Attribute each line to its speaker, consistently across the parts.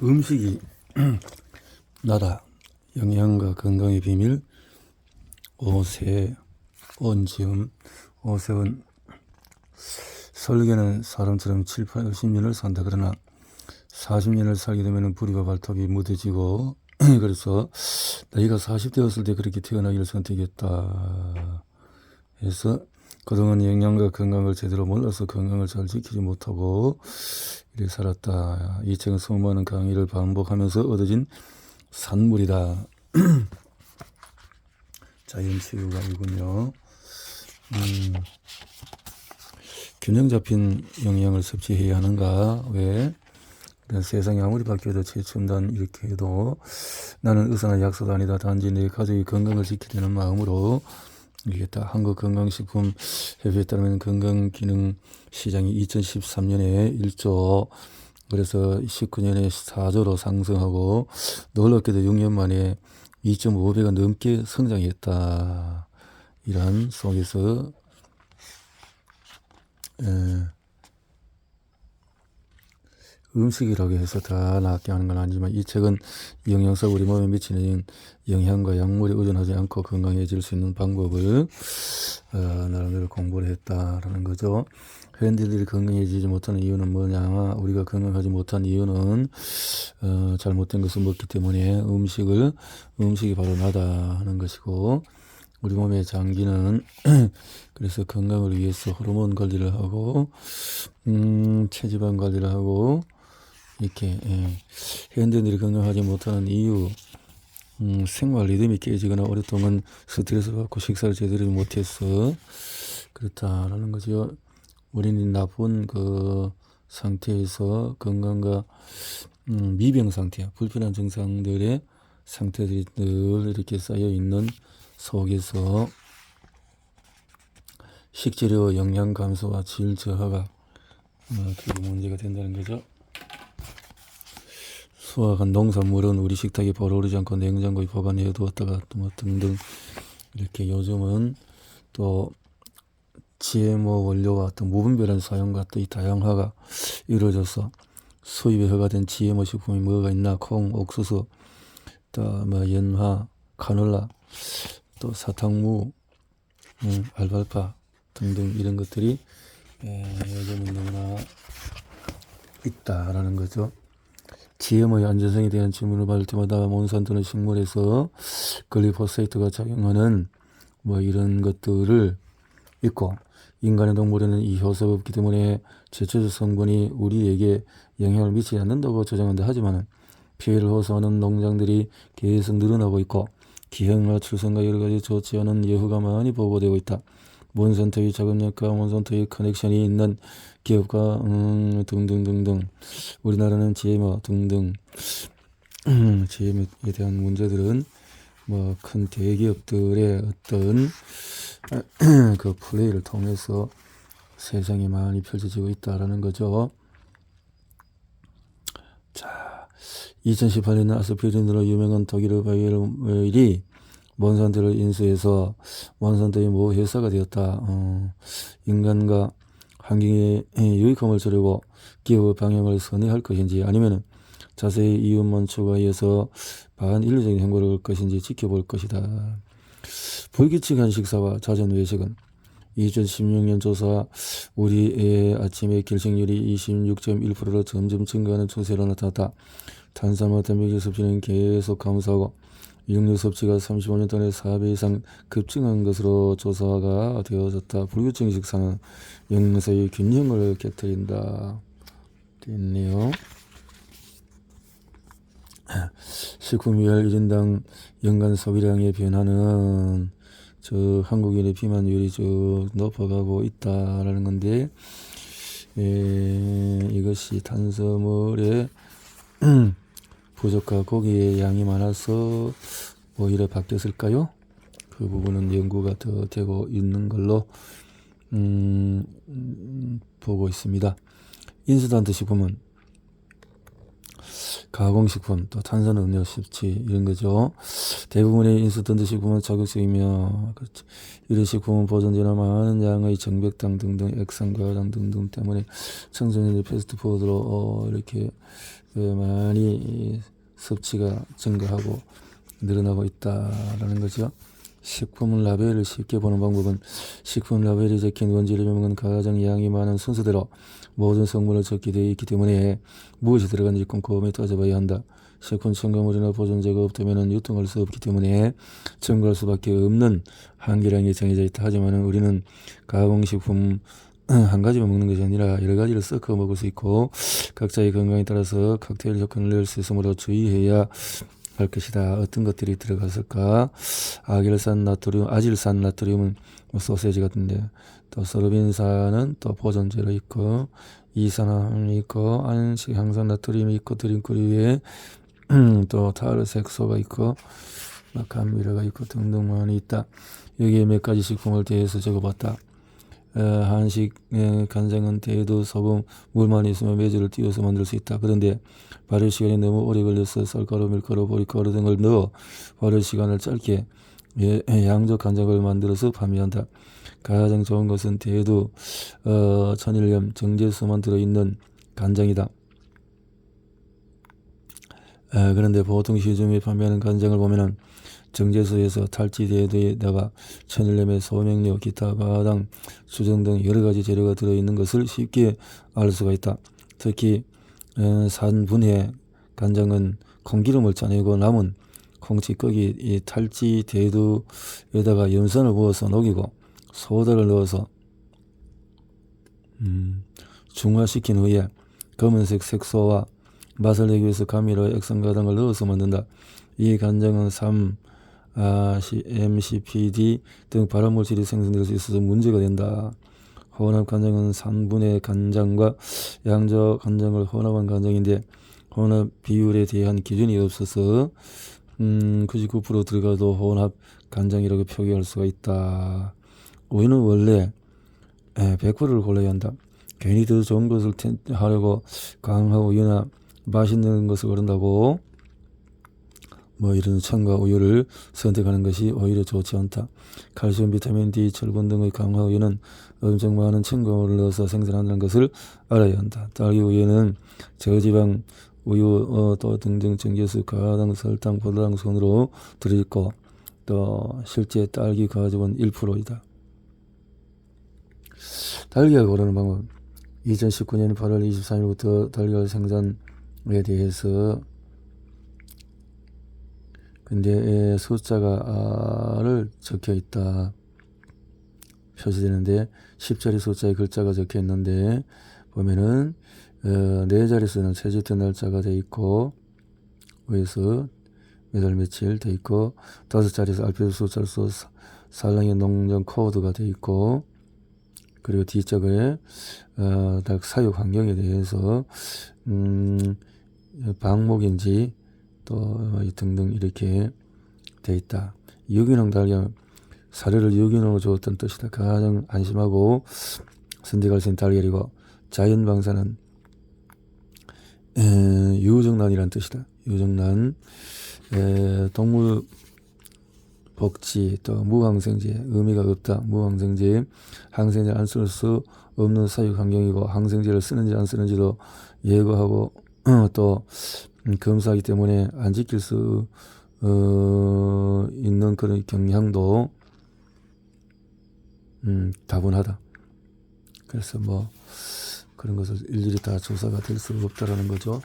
Speaker 1: 음식이 나다. 영양과 건강의 비밀. 오세, 온지음. 오세은 설계는 사람처럼 7, 80년을 산다. 그러나 40년을 살게 되면 부리와 발톱이 무뎌지고 그래서 나이가 40대였을 때 그렇게 태어나기를 선택했다. 해서 그동안 영양과 건강을 제대로 몰라서 건강을 잘 지키지 못하고 이래 살았다. 이 책은 수많은 강의를 반복하면서 얻어진 산물이다. 자연치유가이군요. 균형 잡힌 영양을 섭취해야 하는가? 왜? 세상이 아무리 바뀌어도 최첨단 이렇게 해도 나는 의사나 약사도 아니다. 단지 내 가족의 건강을 지키려는 마음으로 이겠다. 한국건강식품협회에 따르면 건강기능 시장이 2013년에 1조, 그래서 19년에 4조로 상승하고 놀랍게도 6년 만에 2.5배가 넘게 성장했다. 이러한 속에서 음식이라고 해서 다 낫게 하는 건 아니지만 이 책은 영양소 우리 몸에 미치는 영향과 약물에 의존하지 않고 건강해질 수 있는 방법을 나름대로 공부를 했다라는 거죠. 현대인들이 건강해지지 못하는 이유는 뭐냐? 우리가 건강하지 못한 이유는 잘못된 것을 먹기 때문에 음식이 바로 나다 하는 것이고, 우리 몸의 장기는 그래서 건강을 위해서 호르몬 관리를 하고 체지방 관리를 하고 이렇게 현대인들이 건강하지 못하는 이유, 생활 리듬이 깨지거나 오랫동안 스트레스 받고 식사를 제대로 못해서 그렇다라는 거죠. 우리는 나쁜 그 상태에서 건강과 미병 상태, 불편한 증상들의 상태들이 늘 이렇게 쌓여 있는 속에서 식재료 영양 감소와 질 저하가 그게 문제가 된다는 거죠. 수확한 농산물은 우리 식탁에 바로 오르지 않고 냉장고에 보관해 두었다가 또 등등 이렇게 요즘은 또 GMO 원료와 또 무분별한 사용과 또 이 다양화가 이루어져서 수입에 허가된 GMO 식품이 뭐가 있나? 콩, 옥수수, 또 뭐 연화, 카놀라, 또 사탕무, 알팔파 등등 이런 것들이 요즘은 너무나 있다라는 거죠. GMO의 안전성에 대한 질문을 받을 때마다 몬산토는 식물에서 글리포세이트가 작용하는 뭐 이런 것들을 있고, 인간의 동물에는 이 효소가 없기 때문에 제초제 성분이 우리에게 영향을 미치지 않는다고 주장한다. 하지만 피해를 호소하는 농장들이 계속 늘어나고 있고 기형과 출산과 여러 가지 좋지 않은 예후가 많이 보고되고 있다. 몬산토의 자금력과 몬산토의 커넥션이 있는 기업과 등등등등. 우리나라는 GMO 등등 GMO에 대한 문제들은 뭐 큰 대기업들의 어떤 그 플레이를 통해서 세상에 많이 펼쳐지고 있다라는 거죠. 자, 2018년 아스피린으로 유명한 독일의 바이에르이 몬산토를 인수해서 몬산토의 모 회사가 되었다. 인간과 환경에 유익함을 주려고 기업의 방향을 선회할 것인지 아니면 자세히 이유만 추가해서 반인류적인 행보를 할 것인지 지켜볼 것이다. 불규칙한 식사와 잦은 외식은 2016년 조사 우리의 아침의 결식률이 26.1%로 점점 증가하는 추세로 나타났다. 탄수화물, 단백질 섭취는 계속 감소하고 육류 섭취가 35년 동안에 4배 이상 급증한 것으로 조사가 되어졌다. 불규칙한 식사는 영양소의 균형을 깨뜨린다. 됐네요. 식품위할 1인당 연간 소비량의 변화는 한국인의 비만율이 높아가고 있다라는 건데, 이것이 탄수화물의 부족과 고기의 양이 많아서 오히려 바뀌었을까요? 그 부분은 연구가 더 되고 있는 걸로 보고 있습니다. 인스턴트 식품은 가공식품, 또 탄산음료, 섭취 이런 거죠. 대부분의 인스턴트 식품은 자극적이며 그렇죠. 이런 식품은 보존제나 많은 양의 정백당 등등 액상과당 등등 때문에 청소년들이 패스트푸드로 이렇게 많이 섭취가 증가하고 늘어나고 있다라는 거죠. 식품 라벨을 쉽게 보는 방법은 식품 라벨에 적힌 원재료 명은 가장 양이 많은 순서대로 모든 성분을 적게 되어 있기 때문에 무엇이 들어간지 꼼꼼히 따져봐야 한다. 식품 첨가물이나 보존제가 없다면 유통할 수 없기 때문에 첨가할 수밖에 없는 한계량이 정해져 있다. 하지만 우리는 가공식품 한 가지만 먹는 것이 아니라 여러 가지를 섞어 먹을 수 있고 각자의 건강에 따라서 칵테일 효과를 낼 수 있으므로 주의해야 할 것이다. 어떤 것들이 들어갔을까? 아질산 나트륨은 소세지 같은데, 또 소르빈산은 또 보존제로 있고, 이산화황이 있고, 안식향산 나트륨이 있고, 드링크류에 또 타르색소가 있고, 감미료가 있고 등등 많이 있다. 여기에 몇 가지 식품을 대해서 적어봤다. 한식 간장은 대두, 소금, 물만 있으면 매주를 띄워서 만들 수 있다. 그런데 발효 시간이 너무 오래 걸려서 쌀가루, 밀가루, 보리가루 등을 넣어 발효 시간을 짧게 양조 간장을 만들어서 판매한다. 가장 좋은 것은 대두, 천일염, 정제수만 들어있는 간장이다. 그런데 보통 시중에 판매하는 간장을 보면은 정제수에서 탈지 대두에다가 천일염에 소명료, 기타, 가당, 수정 등 여러 가지 재료가 들어있는 것을 쉽게 알 수가 있다. 특히 산분해 간장은 콩기름을 짜내고 남은 콩찌꺼기 이 탈지 대두에다가 염산을 부어서 녹이고 소다를 넣어서 중화시킨 후에 검은색 색소와 맛을 내기 위해서 감미료, 액상가당을 넣어서 만든다. 이 간장은 MCPD 등 발암물질이 생성될 수 있어서 문제가 된다. 혼합 간장은 산분해 간장과 양조 간장을 혼합한 간장인데 혼합 비율에 대한 기준이 없어서 99% 들어가도 혼합 간장이라고 표기할 수가 있다. 우유는 원래 100%를 골라야 한다. 괜히 더 좋은 것을 하려고 강한 우유나 맛있는 것을 고른다고 이런 첨가 우유를 선택하는 것이 오히려 좋지 않다. 칼슘, 비타민 D, 철분 등의 강화 우유는 엄청 많은 첨가물을 넣어서 생산한다는 것을 알아야 한다. 딸기 우유는 저지방 우유 또 등등 정제수, 가당, 설탕, 포도당 순으로 들어있고 또 실제 딸기 가즙은 1%이다. 달걀 고르는 방법. 2019년 8월 23일부터 달걀 생산에 대해서 근데 숫자가 적혀 있다. 표시되는데 10자리 숫자의 글자가 적혀 있는데 보면은 4자릿수는 채집된 날짜가 돼 있고 위에서 몇 월 며칠 돼 있고 5자릿수 알파벳 숫자로서 살랑의 농장 코드가 돼 있고 그리고 뒤쪽에 닭 사육 환경에 대해서 방목인지 또 등등 이렇게 돼 있다. 유기농 달걀 사료를 유기농으로 주었던 뜻이다. 가장 안심하고 선택할 수 있는 달걀이고 자연 방사는 유정란이라는 뜻이다. 유정란 동물 복지 또 무항생제 의미가 없다. 무항생제 항생제를 안 쓸 수 없는 사육 환경이고 항생제를 쓰는지 안 쓰는지도 예고하고 또 검사하기 때문에 안 지킬 수 있는 그런 경향도 다분하다. 그래서 그런 것을 일일이 다 조사가 될 수 없다라는 거죠.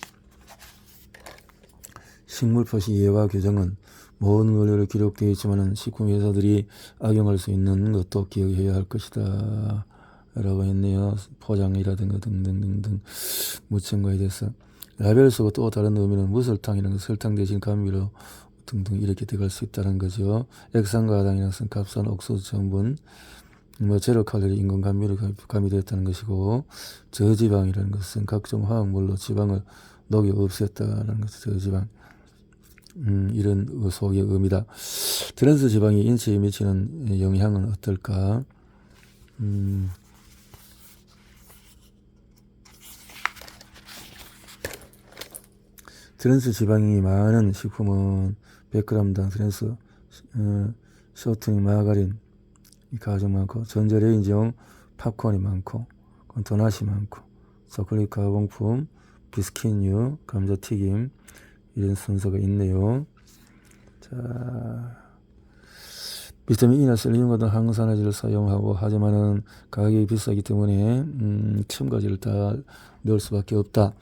Speaker 1: 식물 표시 예와 규정은 모든 원료로 기록되어 있지만 식품회사들이 악용할 수 있는 것도 기억해야 할 것이다 라고 했네요. 포장이라든가 등등등등 무첨가에 대해서 라벨 쓰고 또 다른 의미는 무설탕이라는 설탕 대신 감미료 등등 이렇게 들어갈 수 있다는 거죠. 액상가당이라는 것은 값싼 옥수수 전분 제로 칼로리 인공 감미료 가미되었다는 것이고 저지방이라는 것은 각종 화학물로 지방을 녹여 없앴다는 것이 저지방 이런 속의 의미다. 트랜스 지방이 인체에 미치는 영향은 어떨까? 트랜스 지방이 많은 식품은 100g당 트랜스 쇼트닝 마가린 이 가장 많고, 전자레인지용 팝콘이 많고, 도넛이 많고, 초콜릿 가공품, 비스킷류, 감자튀김 이런 순서가 있네요. 자, 비타민 E나 셀enium 같은 항산화제를 사용하고, 하지만은 가격이 비싸기 때문에 첨가제를 다 넣을 수밖에 없다.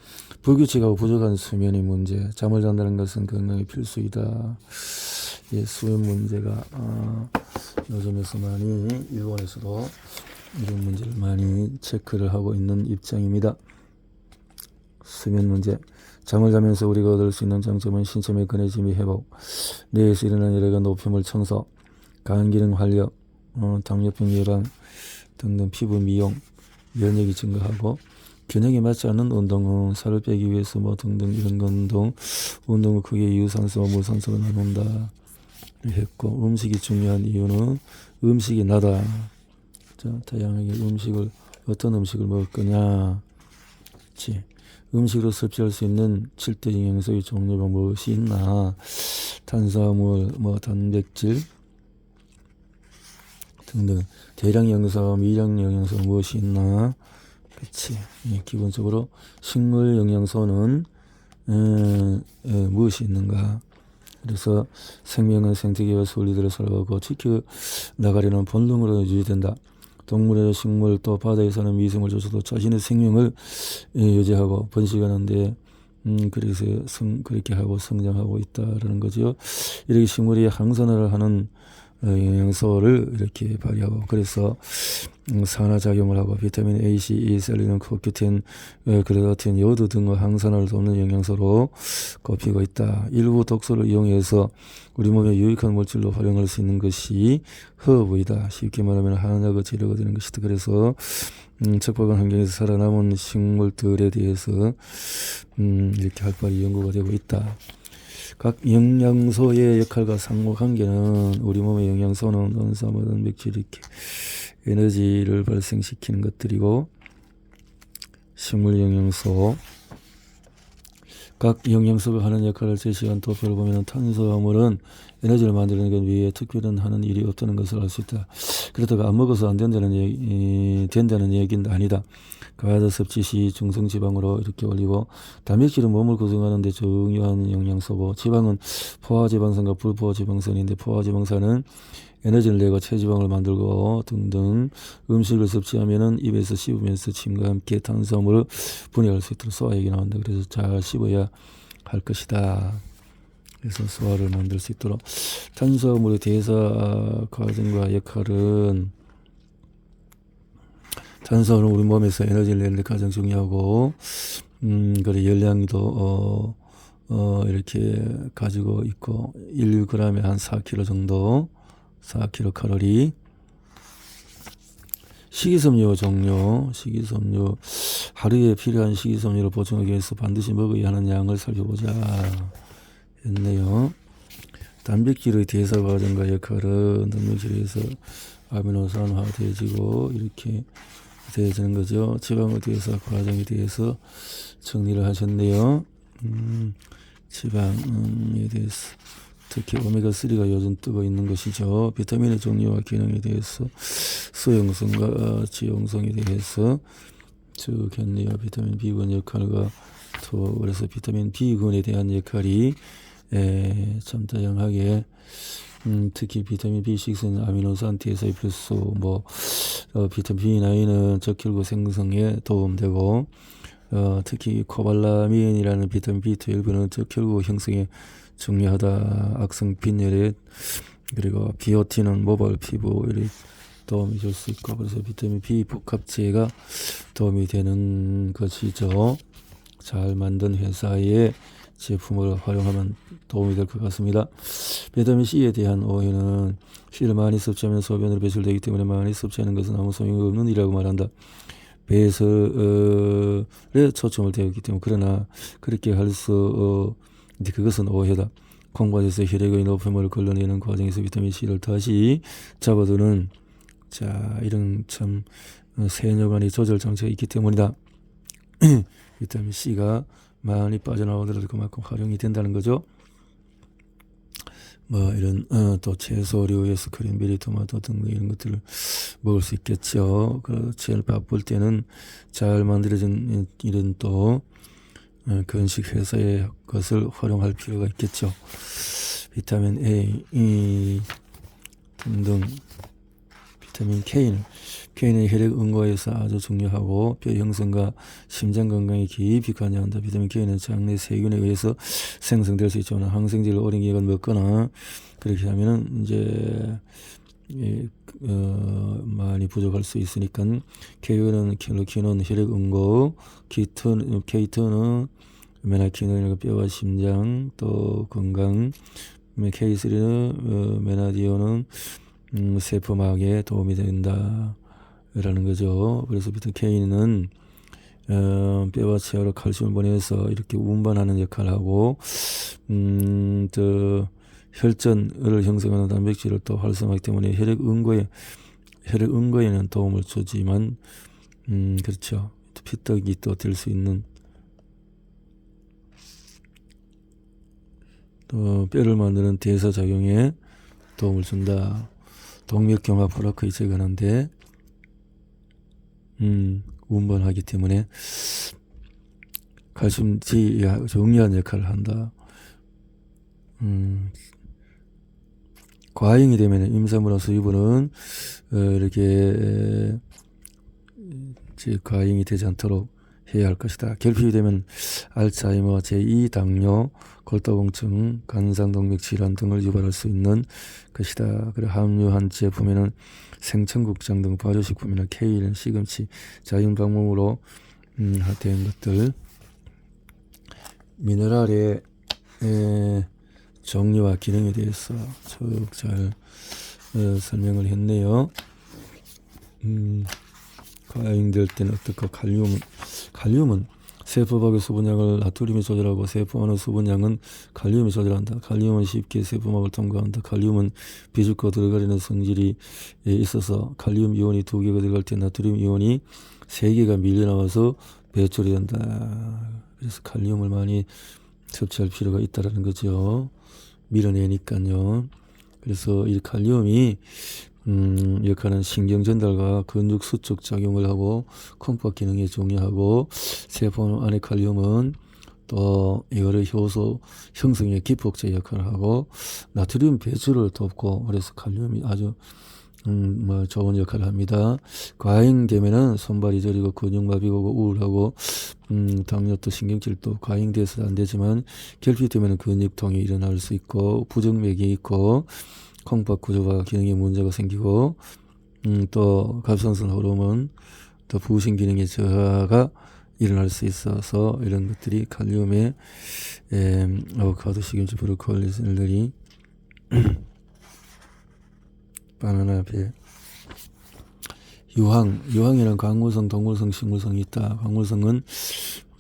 Speaker 1: 불규칙하고 부족한 수면의 문제. 잠을 잔다는 것은 건강에 필수이다. 예, 수면 문제가 요즘에서 많이, 일본에서도 이런 문제를 많이 체크를 하고 있는 입장입니다. 수면 문제. 잠을 자면서 우리가 얻을 수 있는 장점은 신체의 건해짐이 회복, 뇌에서 일어나는 여러가 노폐물 청소, 간 기능 활력, 당뇨병 예방 등등 피부 미용, 면역이 증가하고, 균형에 맞지 않는 운동은 살을 빼기 위해서 등등 이런 운동 후 크게 유산소와 무산소가 나눈다 했고, 음식이 중요한 이유는 음식이 나다. 자, 다양하게 어떤 음식을 먹을 거냐. 음식으로 섭취할 수 있는 7대 영양소의 종류가 무엇이 있나. 탄수화물, 단백질 등등. 대량 영양소, 미량 영양소 무엇이 있나. 그치. 예, 기본적으로 식물 영양소는 무엇이 있는가. 그래서 생명은 생태계와 순리대로 살아가고 지켜나가려는 본능으로 유지된다. 동물의 식물 또 바다에서는 미생물조차도 자신의 생명을 유지하고 번식하는데 그래서 그렇게 하고 성장하고 있다라는 거죠. 이렇게 식물이 항산화를 하는 영양소를 이렇게 발휘하고, 그래서 산화작용을 하고, 비타민 A, C, E, 셀enium, 코큐틴, 글루타틴, 요오드 등의 항산화를 돕는 영양소로 꼽히고 있다. 일부 독소를 이용해서 우리 몸에 유익한 물질로 활용할 수 있는 것이 허브이다. 쉽게 말하면 한약의 재료가 되는 것이다. 그래서 척박한 환경에서 살아남은 식물들에 대해서 이렇게 활발히 연구가 되고 있다. 각 영양소의 역할과 상호관계는, 우리 몸의 영양소는 원소, 단백질 이렇게 에너지를 발생시키는 것들이고, 식물 영양소, 각 영양소가 하는 역할을 제시한 도표를 보면 탄수화물은 에너지를 만드는 것 위에 특별한 하는 일이 없다는 것을 알 수 있다. 그렇다고 안 먹어서 안 된다는 얘기는 아니다. 과다 섭취 시 중성지방으로 이렇게 올리고, 단백질은 몸을 구성하는 데 중요한 영양소고, 지방은 포화지방산과 불포화지방산인데, 포화지방산은 에너지를 내고 체지방을 만들고 등등. 음식을 섭취하면은 입에서 씹으면서 침과 함께 탄수화물을 분해할 수 있도록 소화액이 나온다. 그래서 잘 씹어야 할 것이다. 그래서 소화를 만들 수 있도록. 탄수화물의 대사 과정과 역할은, 탄수화물은 우리 몸에서 에너지를 내는 데 가장 중요하고, 그래 열량도 이렇게 가지고 있고, 1g에 한 4kg 정도, 4kcal. 식이섬유 종류, 하루에 필요한 식이섬유를 보충하기 위해서 반드시 먹어야 하는 양을 살펴보자 했네요. 단백질의 대사 과정과 역할은 단백질에서 아미노산화되어지고 이렇게 되어지는 거죠. 지방의 대사 과정에 대해서 정리를 하셨네요. 지방에 대해서, 특히 오메가3가 요즘 뜨고 있는 것이죠. 비타민의 종류와 기능에 대해서, 수용성과 지용성에 대해서 쭉 했네요. 비타민 B군 역할과 그래서 비타민 B군에 대한 역할이 참 다양하게, 특히 비타민 B6는 아미노산 대사의 필수, 비타민 B9은 적혈구 생성에 도움되고, 특히 코발라민이라는 비타민 B12는 적혈구 형성에 중요하다. 악성 빈혈에, 그리고 비오틴은 모발 피부에 도움이 줄 수 있고, 그래서 비타민 B 복합제가 도움이 되는 것이죠. 잘 만든 회사의 제품을 활용하면 도움이 될 것 같습니다. 비타민 C에 대한 오해는, C를 많이 섭취하면 소변으로 배출되기 때문에 많이 섭취하는 것은 아무 소용이 없는 일이라고 말한다. 배설에 초점을 두었기 때문에. 그러나 그렇게 그것은 오해다. 콩팥에서 혈액의 노폐물을 걸러내는 과정에서 비타민 C를 다시 잡아두는, 이런 참 세뇨간의 조절 장치가 있기 때문이다. 비타민 C가 많이 빠져나오더라도 그만큼 활용이 된다는 거죠. 뭐 이런 또 채소류, 스크린베리, 토마토 등등 이런 것들을 먹을 수 있겠죠. 제일 바쁠 때는 잘 만들어진 이런 또 건식 회사의 것을 활용할 필요가 있겠죠. 비타민 A, E 등등 비타민 K는 혈액 응고에서 아주 중요하고 뼈 형성과 심장 건강에 깊이 관여한다. 비타민 K는 장내 세균에 의해서 생성될 수 있지만 항생제를 오랜 기간 먹거나 그렇게 하면은 이제 많이 부족할 수 있으니까 K는 킬로키는 혈액 응고, K2는 메나키는 뼈와 심장 또 건강, K3는 메나디오는 세포막에 도움이 된다 라는 거죠. 그래서 비타민 K는 뼈와 치아로 칼슘을 보내서 이렇게 운반하는 역할을 하고 또 혈전을 형성하는 단백질을 또 활성화하기 때문에 혈액 응고에는 도움을 주지만 그렇죠. 피떡이 또 될 수 있는 또 뼈를 만드는 대사작용에 도움을 준다. 동맥경화 플라크에 제거하는데 운반하기 때문에 칼슘 정리한 역할을 한다. 과잉이 되면 임산부나 수유부는 이렇게 과잉이 되지 않도록 해야 할 것이다. 결핍이 되면 알츠하이머, 제2당뇨, 골다공증, 간상동맥 질환 등을 유발할 수 있는 것이다. 그리고 함유한 제품에는 생천국장 등 발효식품이나 케일, 시금치, 자연방목으로 된 것들, 미네랄의 종류와 기능에 대해서 쭉 잘 설명을 했네요. 과잉될 때는 어떻고 칼륨은 세포막의 수분량을 나트륨이 조절하고 세포 안의 수분량은 칼륨이 조절한다. 칼륨은 쉽게 세포막을 통과한다. 칼륨은 비죽고 들어가려는 성질이 있어서 칼륨 이온이 2개가 들어갈 때 나트륨 이온이 3개가 밀려나와서 배출이 된다. 그래서 칼륨을 많이 섭취할 필요가 있다는 거죠. 밀어내니까요. 그래서 이 칼륨이 역할은 신경 전달과 근육 수축 작용을 하고 컴포 기능이 중요하고 세포 안의 칼륨은 또 이거를 효소 형성의 기폭제 역할을 하고 나트륨 배출을 돕고 그래서 칼륨이 아주 좋은 역할을 합니다. 과잉되면은 손발이 저리고 근육마비가 오고 우울하고 당뇨도 신경질도 과잉돼서 안 되지만 결핍되면은 근육통이 일어날 수 있고 부정맥이 있고 콩팥 구조와 기능에 문제가 생기고 또 갑상선 호르몬 또 부신 기능의 저하가 일어날 수 있어서 이런 것들이 칼륨의 아보카도, 시금치, 브로콜리, 샐러리, 바나나, 배, 유황에는 광물성, 동물성, 식물성이 있다. 광물성은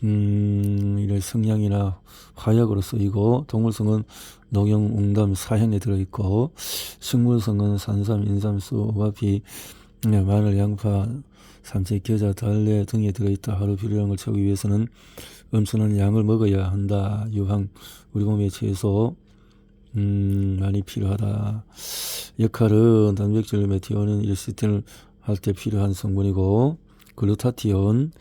Speaker 1: 이런 성냥이나 화약으로 쓰이고 동물성은 농용, 웅담, 사향에 들어있고 식물성은 산삼, 인삼, 쑥, 비, 마늘, 양파, 삼치, 겨자, 달래 등에 들어있다. 하루 필요한 걸 채우기 위해서는 엄청난 양을 먹어야 한다. 유황, 우리 몸의 채소 많이 필요하다. 역할은 단백질 메티오닌, 일시틴을 할 때 필요한 성분이고 글루타티온의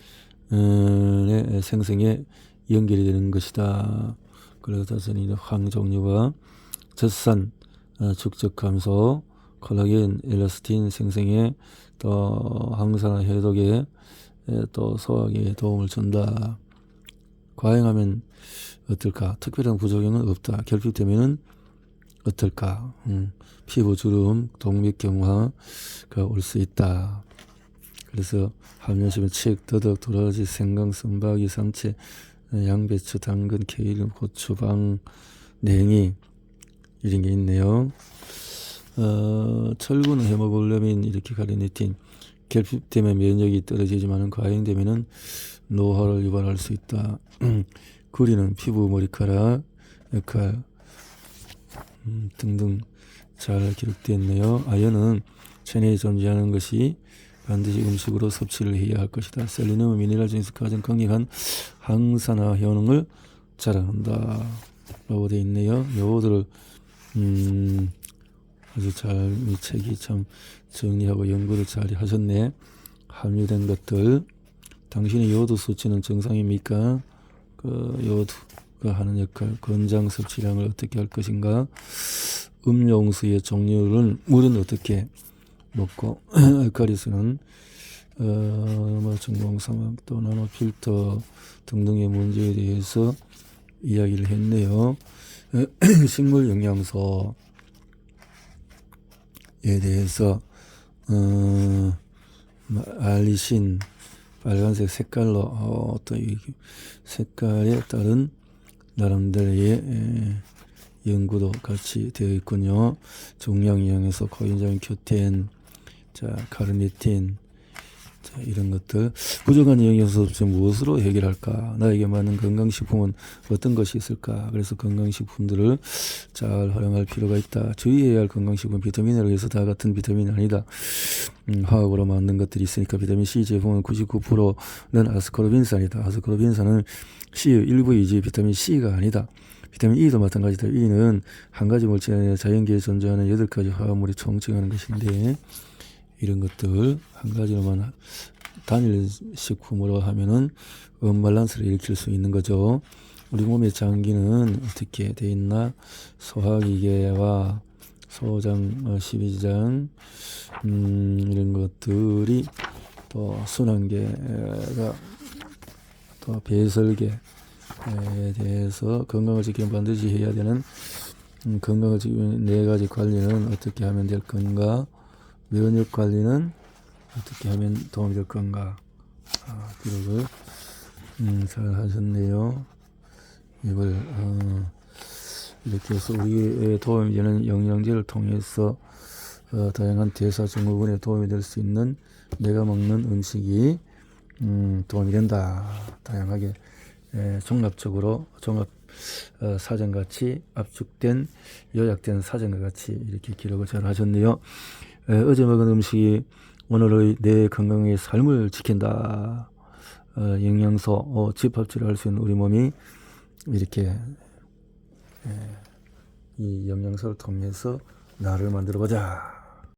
Speaker 1: 생성에 연결이 되는 것이다. 글루타티온은 황 종류가 젖산 축적 감소, 콜라겐, 엘라스틴 생성에 또 항산화 해독에 또 소화에 도움을 준다. 과잉하면 어떨까? 특별한 부작용은 없다. 결핍되면은 어떨까? 피부 주름, 동맥경화가 올 수 있다. 그래서 함유하시면 칡, 더덕, 도라지, 생강, 선박이, 삼채, 양배추, 당근, 케일, 고추방, 냉이 이런 게 있네요. 철분은 헤모글로빈, 이렇게 가르니틴. 결핍되면 면역이 떨어지지만 과잉되면은 노화를 유발할 수 있다. 구리는 피부, 머리카락 역할 등등 잘 기록되어 있네요. 아연은 체내에 존재하는 것이 반드시 음식으로 섭취를 해야 할 것이다. 셀레늄은 미네랄 중에서 가장 강력한 항산화 효능을 자랑한다. 라고 되어 있네요. 요거들을 아주 잘 이 책이 참 정리하고 연구를 잘 하셨네. 함유된 것들. 당신의 요오드 수치는 정상입니까? 그 요오드가 하는 역할, 권장 섭취량을 어떻게 할 것인가? 음용수의 종류는 물은 어떻게 먹고 알칼리수는 전공사막 또 나노 필터 등등의 문제에 대해서 이야기를 했네요. 식물 영양소에 대해서 알리신 빨간색 색깔로 어떤 이 색깔에 따른 나름대로의 연구도 같이 되어 있군요. 종양영양에서 코엔자임 Q10, 자 카르니틴, 자 이런 것들. 부족한 영양소 없이 무엇으로 해결할까? 나에게 맞는 건강식품은 어떤 것이 있을까? 그래서 건강식품들을 잘 활용할 필요가 있다. 주의해야 할 건강식품, 비타민으로 해서 다 같은 비타민이 아니다. 화학으로 만든 것들이 있으니까 비타민 C 제품은 99%는 아스코르빈산이다. 아스코르빈산은 C의 일부 이지 비타민 C가 아니다. 비타민 E도 마찬가지다. E는 한 가지 물질이 아니라 자연계에 존재하는 8가지 화합물이 총칭하는 것인데, 이런 것들 한 가지로만 단일 식품으로 하면은 언밸런스를 일으킬 수 있는 거죠. 우리 몸의 장기는 어떻게 돼 있나? 소화기계와 소장, 십이장, 이런 것들이 또 순환계가 또 배설계에 대해서 건강을 지키면 반드시 해야 되는 건강을 지키는 4가지 관리는 어떻게 하면 될 건가? 면역 관리는 어떻게 하면 도움이 될 건가? 기록을 잘 하셨네요. 이걸 이렇게 해서 우리의 도움이 되는 영양제를 통해서 다양한 대사 증후군에 도움이 될 수 있는 내가 먹는 음식이 도움이 된다. 다양하게 종합적으로 종합 사전같이 압축된 요약된 사전과 같이 이렇게 기록을 잘 하셨네요. 어제 먹은 음식이 오늘의 내 건강의 삶을 지킨다. 영양소 집합질을 할 수 있는 우리 몸이 이렇게 이 영양소를 통해서 나를 만들어 보자.